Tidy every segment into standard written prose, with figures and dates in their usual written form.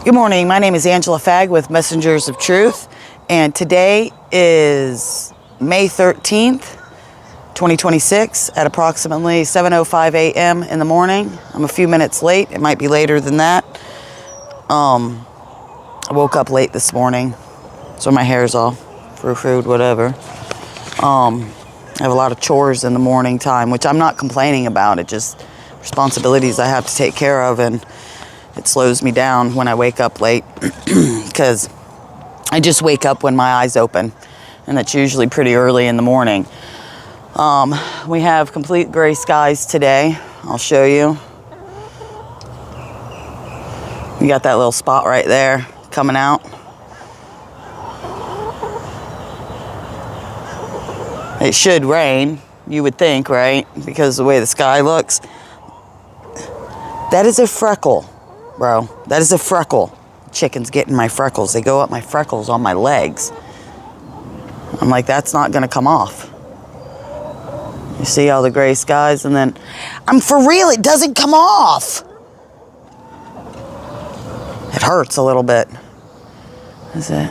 Good morning. My name is Angela Fagg with Messengers of Truth, and today is May 13th, 2026 at approximately 7:05 a.m. in the morning. I'm a few minutes late. It might be later than that. I woke up late this morning, so my hair's all frou-froued, whatever. I have a lot of chores in the morning time, which I'm not complaining about. It just responsibilities I have to take care of, and it slows me down when I wake up late because I just wake up when my eyes open, and that's usually pretty early in the morning. We have complete gray skies today. I'll show you. You got that little spot right there coming out. It should rain, you would think, right? Because the way the sky looks. That is a freckle, bro. That is a freckle. Chickens getting my freckles. They go up my freckles on my legs. I'm like, that's not going to come off. You see all the gray skies, and then I'm for real, it doesn't come off. It hurts a little bit. Is it?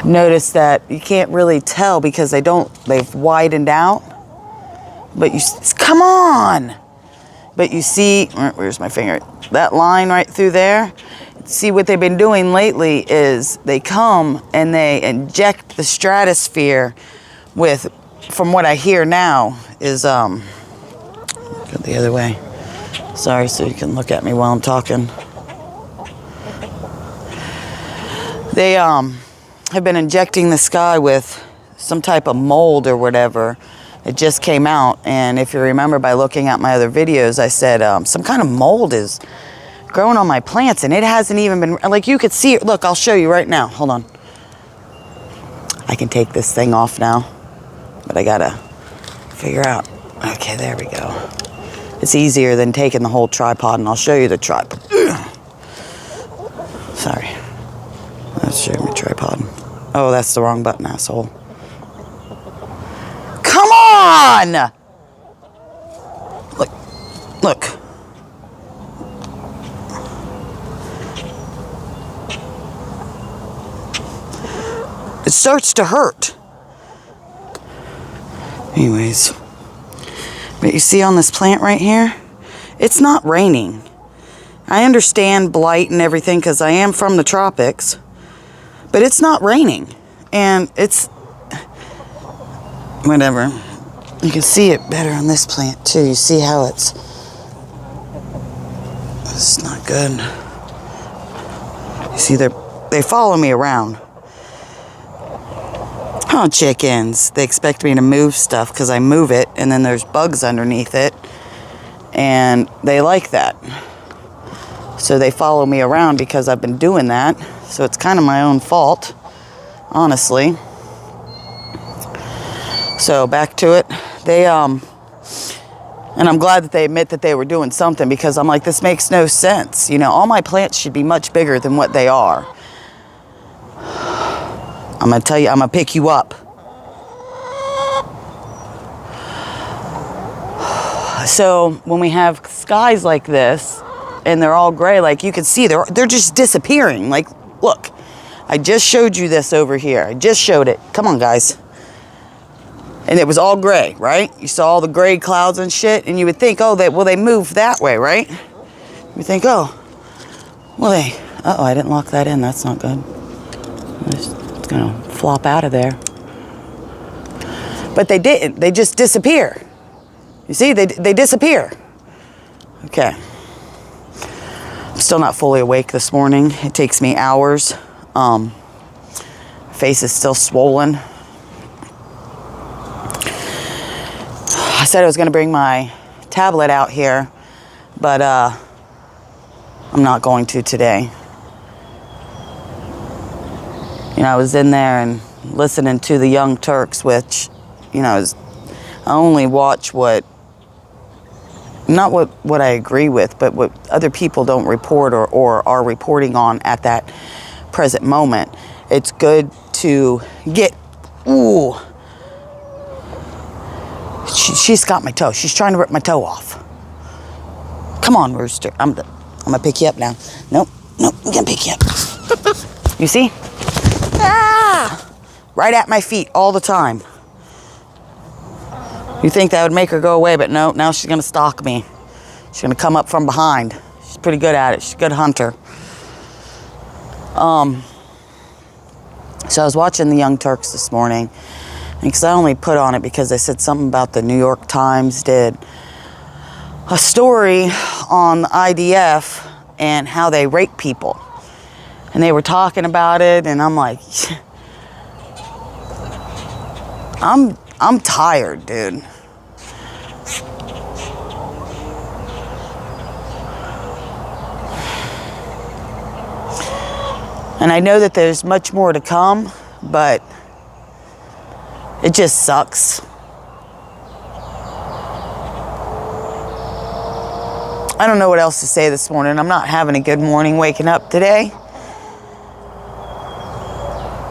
Notice that you can't really tell because they've widened out. But come on. But you see, where's my finger? That line right through there. See, what they've been doing lately is they come and they inject the stratosphere with, from what I hear now, is, go the other way. Sorry, so you can look at me while I'm talking. They, have been injecting the sky with some type of mold or whatever. It just came out, and if you remember by looking at my other videos, I said some kind of mold is growing on my plants, and it hasn't even been, like, you could see it. Look, I'll show you right now. Hold on. I can take this thing off now, but I gotta figure out. Okay, there we go. It's easier than taking the whole tripod, and I'll show you the tripod. Sorry. Let's show you my tripod. Oh, that's the wrong button, asshole. Come on! Look. It starts to hurt. Anyways. But you see on this plant right here? It's not raining. I understand blight and everything because I am from the tropics. But it's not raining, and it's, whatever. You can see it better on this plant, too. You see how it's not good. You see, they follow me around. Oh, chickens. They expect me to move stuff because I move it, and then there's bugs underneath it, and they like that. So they follow me around because I've been doing that. So it's kind of my own fault, honestly. So back to it. They, and I'm glad that they admit that they were doing something, because I'm like, this makes no sense. You know, all my plants should be much bigger than what they are. I'm going to tell you, I'm going to pick you up. So when we have skies like this, and they're all gray, like you can see, they're just disappearing. Like, look, I just showed you this over here. I just showed it. Come on, guys. And it was all gray, right? You saw all the gray clouds and shit, and you would think, oh, they moved that way, right? You think, oh, well, uh-oh, I didn't lock that in. That's not good. It's going to flop out of there. But they didn't. They just disappear. You see, they disappear. Okay. I'm still not fully awake this morning. It takes me hours. Face is still swollen. I said I was going to bring my tablet out here, but I'm not going to today. You know, I was in there and listening to the Young Turks, which, you know, I only watch not what I agree with, but what other people don't report or are reporting on at that present moment. It's good to get, ooh, she's got my toe. She's trying to rip my toe off. Come on, rooster. I'm gonna pick you up now. Nope, I'm gonna pick you up. You see? Ah! Right at my feet all the time. You think that would make her go away, but no, now she's gonna stalk me. She's gonna come up from behind. She's pretty good at it. She's a good hunter. So I was watching the Young Turks this morning, because I only put on it because they said something about the New York Times did a story on the IDF and how they rape people. And they were talking about it, and I'm like, I'm tired, dude. And I know that there's much more to come, but it just sucks. I don't know what else to say this morning. I'm not having a good morning waking up today.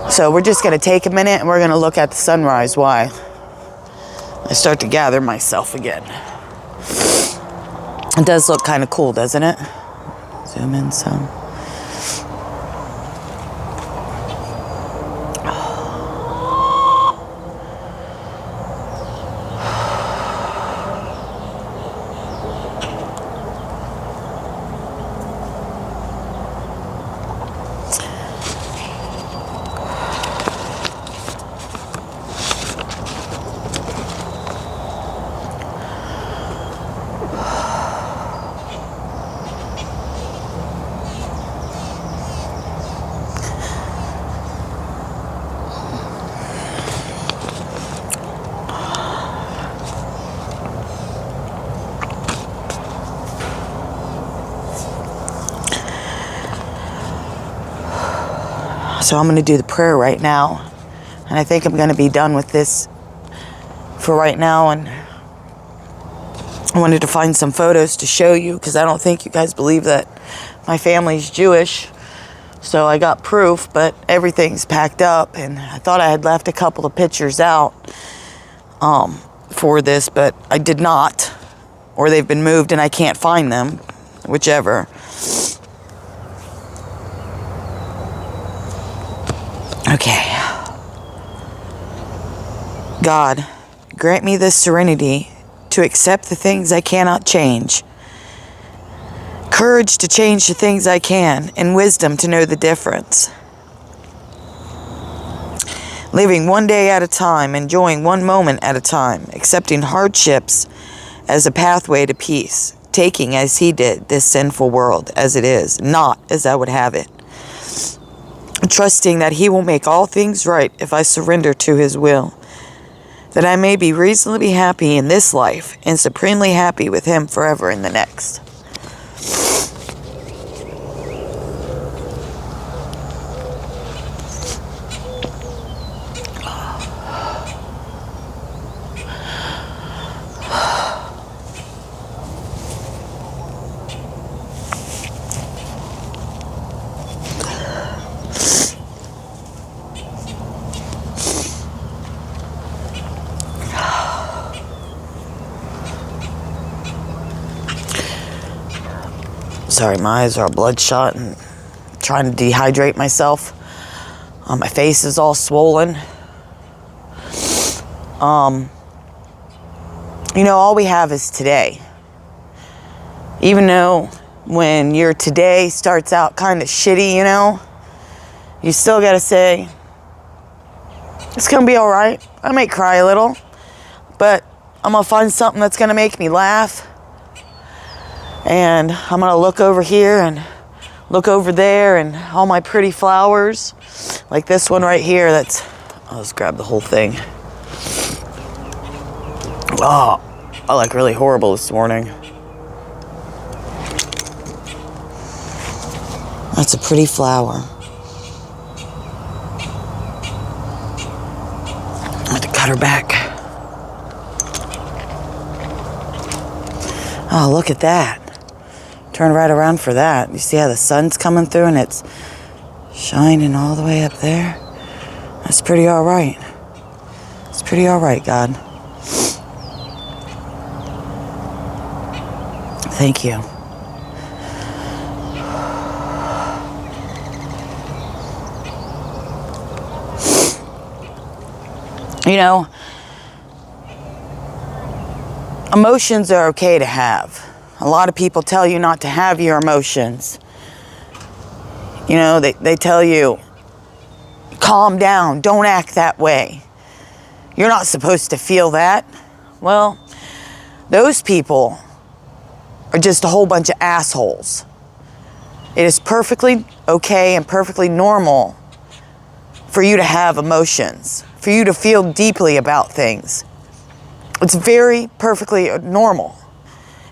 So we're just going to take a minute and we're going to look at the sunrise while I start to gather myself again. It does look kind of cool, doesn't it? Zoom in some. So I'm going to do the prayer right now. And I think I'm going to be done with this for right now. And I wanted to find some photos to show you, because I don't think you guys believe that my family's Jewish. So I got proof, but everything's packed up. And I thought I had left a couple of pictures out for this, but I did not. Or they've been moved and I can't find them, whichever. Okay. God, grant me the serenity to accept the things I cannot change, courage to change the things I can, and wisdom to know the difference. Living one day at a time, enjoying one moment at a time, accepting hardships as a pathway to peace, taking as He did this sinful world as it is, not as I would have it. Trusting that He will make all things right if I surrender to His will, that I may be reasonably happy in this life and supremely happy with Him forever in the next. Sorry, my eyes are all bloodshot and trying to dehydrate myself. My face is all swollen. You know, all we have is today. Even though when your today starts out kind of shitty, you know, you still got to say, it's going to be all right. I may cry a little, but I'm going to find something that's going to make me laugh. And I'm going to look over here and look over there and all my pretty flowers. Like this one right here, I'll just grab the whole thing. Oh, I look really horrible this morning. That's a pretty flower. I have to cut her back. Oh, look at that. Turn right around for that. You see how the sun's coming through and it's shining all the way up there? That's pretty all right. It's pretty all right, God. Thank you. You know, emotions are okay to have. A lot of people tell you not to have your emotions. You know, they tell you, calm down, don't act that way. You're not supposed to feel that. Well, those people are just a whole bunch of assholes. It is perfectly okay and perfectly normal for you to have emotions, for you to feel deeply about things. It's very perfectly normal.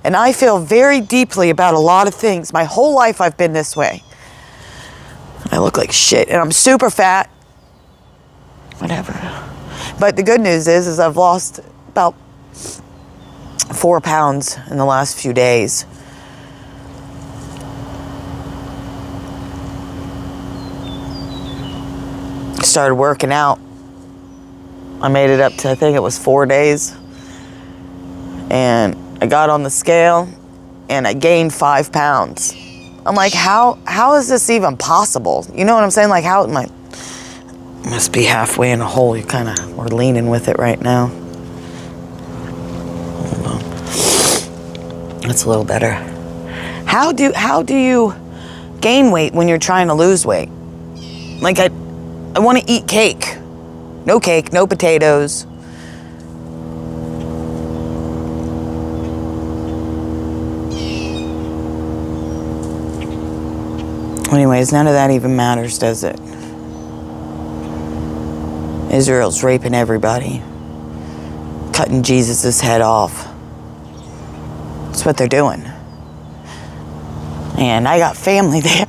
And I feel very deeply about a lot of things. My whole life I've been this way. I look like shit and I'm super fat. Whatever. But the good news is I've lost about 4 pounds in the last few days. Started working out. I made it up to, I think it was 4 days. And I got on the scale and I gained 5 pounds. I'm like, how is this even possible? You know what I'm saying? Like, how am I? Must be halfway in a hole. We're leaning with it right now. Hold on. That's a little better. How do you gain weight when you're trying to lose weight? Like, I want to eat cake. No cake, no potatoes. Anyways, none of that even matters, does it? Israel's raping everybody. Cutting Jesus' head off. That's what they're doing. And I got family there.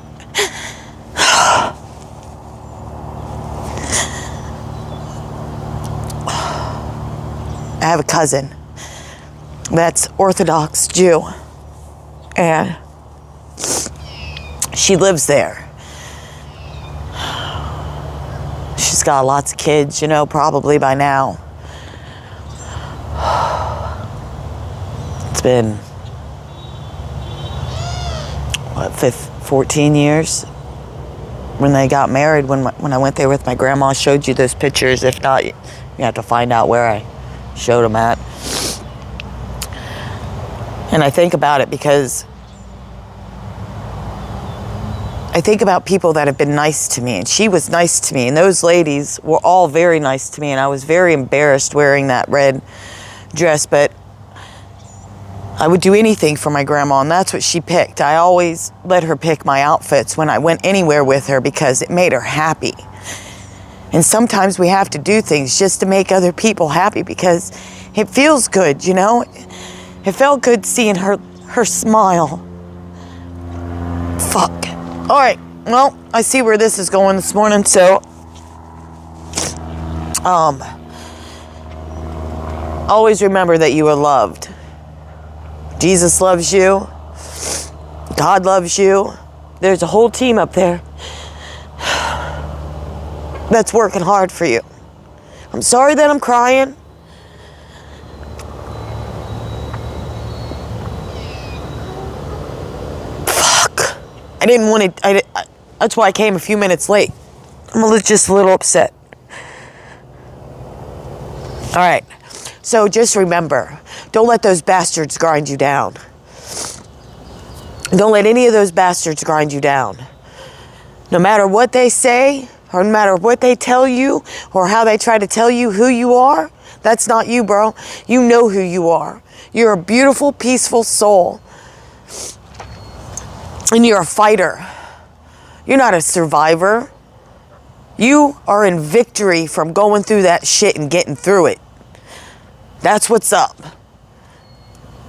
I have a cousin that's Orthodox Jew. And she lives there. She's got lots of kids, you know, probably by now. It's been, what, 14 years when they got married, when I went there with my grandma. I showed you those pictures. If not, you have to find out where I showed them at. And I think about it because I think about people that have been nice to me, and she was nice to me, and those ladies were all very nice to me, and I was very embarrassed wearing that red dress, but I would do anything for my grandma, and that's what she picked. I always let her pick my outfits when I went anywhere with her because it made her happy. And sometimes we have to do things just to make other people happy because it feels good, you know? It felt good seeing her smile. Fuck. All right, well, I see where this is going this morning, so always remember that you are loved. Jesus loves you. God loves you. There's a whole team up there that's working hard for you. I'm sorry that I'm crying. I didn't want to, that's why I came a few minutes late. I'm just a little upset. All right, so just remember, don't let those bastards grind you down. Don't let any of those bastards grind you down. No matter what they say, or no matter what they tell you, or how they try to tell you who you are, that's not you, bro. You know who you are. You're a beautiful, peaceful soul. And you're a fighter. You're not a survivor. You are in victory from going through that shit and getting through it. That's what's up.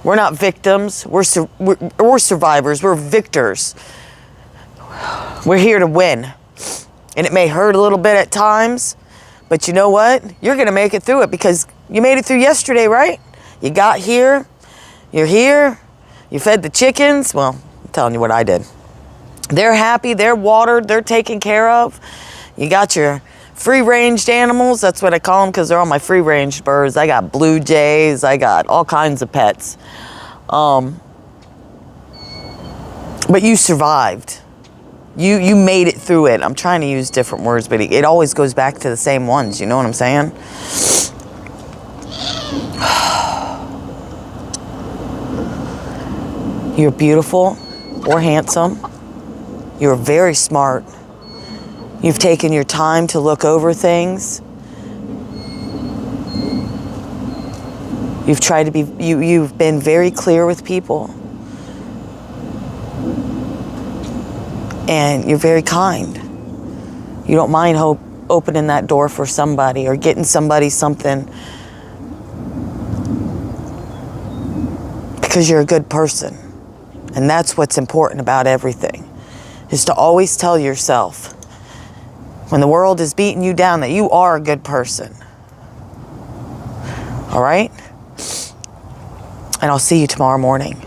We're not victims. We're survivors. We're victors. We're here to win. And it may hurt a little bit at times, but you know what? You're going to make it through it because you made it through yesterday, right? You got here. You're here. You fed the chickens. Well, I'm telling you what I did. They're happy, they're watered, they're taken care of. You got your free-ranged animals. That's what I call them because they're all my free-range birds. I got blue jays, I got all kinds of pets. But you survived. You made it through it. I'm trying to use different words, but it always goes back to the same ones. You know what I'm saying? You're beautiful or handsome. You're very smart. You've taken your time to look over things. You've tried to be, you've been very clear with people. And you're very kind. You don't mind opening that door for somebody or getting somebody something because you're a good person. And that's what's important about everything, is to always tell yourself when the world is beating you down that you are a good person. All right? And I'll see you tomorrow morning.